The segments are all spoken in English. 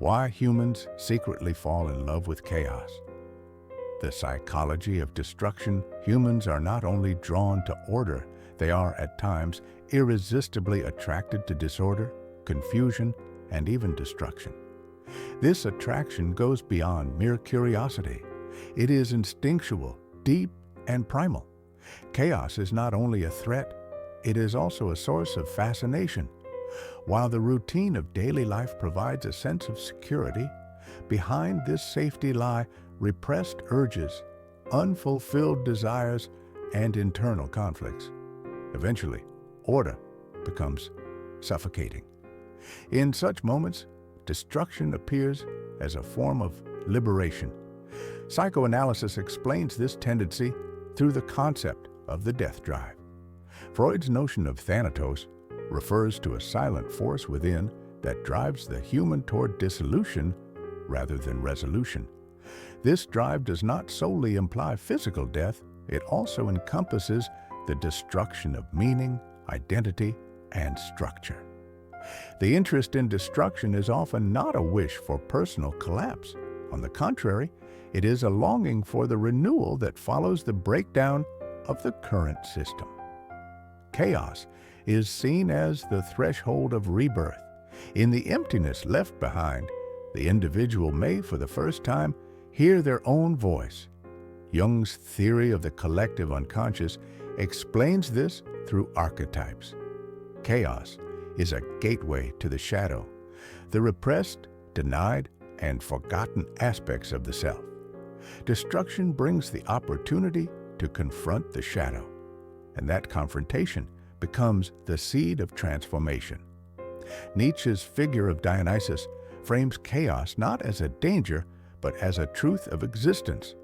Why humans secretly fall in love with chaos. The psychology of destruction. Humans are not only drawn to order, they are at times irresistibly attracted to disorder, confusion, and even destruction. This attraction goes beyond mere curiosity. It is instinctual, deep, and primal. Chaos is not only a threat, it is also a source of fascination. While the routine of daily life provides a sense of security, behind this safety lie repressed urges, unfulfilled desires, and internal conflicts. Eventually, order becomes suffocating. In such moments, destruction appears as a form of liberation. Psychoanalysis explains this tendency through the concept of the death drive. Freud's notion of thanatos refers to a silent force within that drives the human toward dissolution rather than resolution. This drive does not solely imply physical death, it also encompasses the destruction of meaning, identity, and structure. The interest in destruction is often not a wish for personal collapse. On the contrary, it is a longing for the renewal that follows the breakdown of the current system. Chaos is seen as the threshold of rebirth. In the emptiness left behind, the individual may, for the first time, hear their own voice. Jung's theory of the collective unconscious explains this through archetypes. Chaos is a gateway to the shadow, the repressed, denied, and forgotten aspects of the self. Destruction brings the opportunity to confront the shadow, and that confrontation becomes the seed of transformation. Nietzsche's figure of Dionysus frames chaos not as a danger, but as a truth of existence.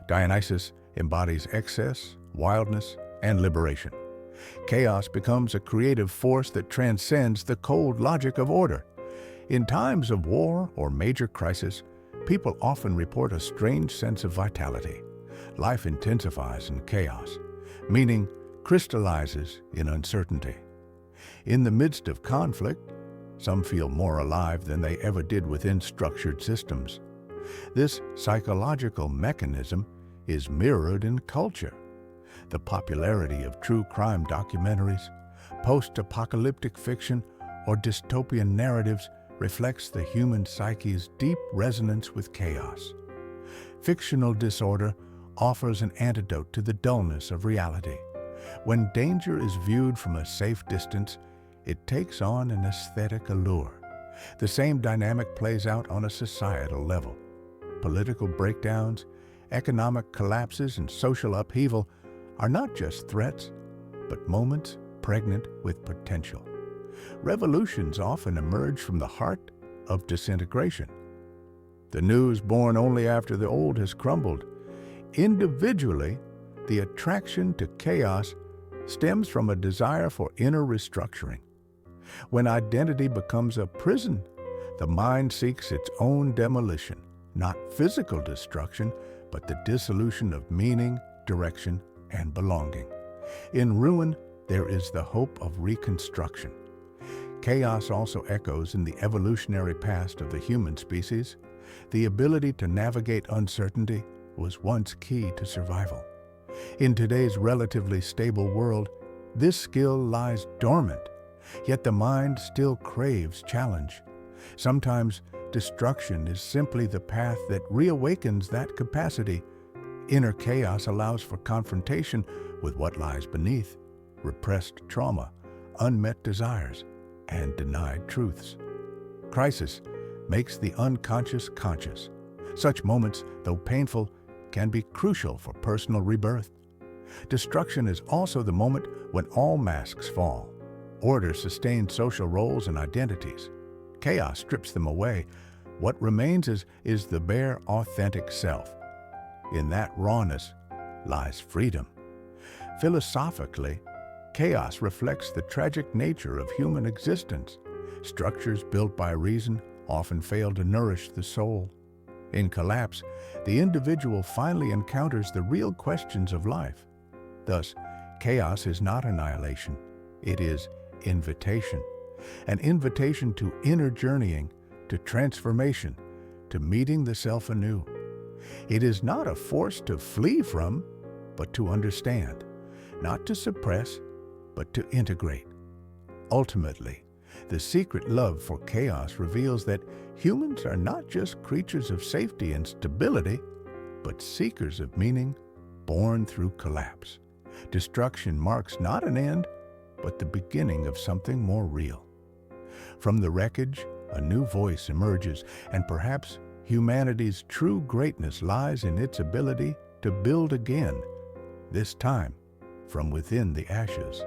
Dionysus embodies excess, wildness, and liberation. Chaos becomes a creative force that transcends the cold logic of order. In times of war or major crisis, people often report a strange sense of vitality. Life intensifies in chaos, meaning crystallizes in uncertainty. In the midst of conflict, some feel more alive than they ever did within structured systems. This psychological mechanism is mirrored in culture. The popularity of true crime documentaries, post-apocalyptic fiction, or dystopian narratives reflects the human psyche's deep resonance with chaos. Fictional disorder offers an antidote to the dullness of reality. When danger is viewed from a safe distance, it takes on an aesthetic allure. The same dynamic plays out on a societal level. Political breakdowns, economic collapses, and social upheaval are not just threats, but moments pregnant with potential. Revolutions often emerge from the heart of disintegration. The news born only after the old has crumbled. Individually, the attraction to chaos stems from a desire for inner restructuring. When identity becomes a prison, the mind seeks its own demolition, not physical destruction, but the dissolution of meaning, direction, and belonging. In ruin, there is the hope of reconstruction. Chaos also echoes in the evolutionary past of the human species. The ability to navigate uncertainty was once key to survival. In today's relatively stable world, this skill lies dormant, yet the mind still craves challenge. Sometimes destruction is simply the path that reawakens that capacity. Inner chaos allows for confrontation with what lies beneath: repressed trauma, unmet desires, and denied truths. Crisis makes the unconscious conscious. Such moments, though painful, can be crucial for personal rebirth. Destruction is also the moment when all masks fall. Order sustains social roles and identities. Chaos strips them away. What remains is the bare, authentic self. In that rawness lies freedom. Philosophically, chaos reflects the tragic nature of human existence. Structures built by reason often fail to nourish the soul. In collapse, the individual finally encounters the real questions of life. Thus, chaos is not annihilation. It is invitation. An invitation to inner journeying, to transformation, to meeting the self anew. It is not a force to flee from, but to understand, not to suppress, but to integrate. Ultimately, the secret love for chaos reveals that humans are not just creatures of safety and stability, but seekers of meaning born through collapse. Destruction marks not an end, but the beginning of something more real. From the wreckage, a new voice emerges, and perhaps humanity's true greatness lies in its ability to build again, this time from within the ashes.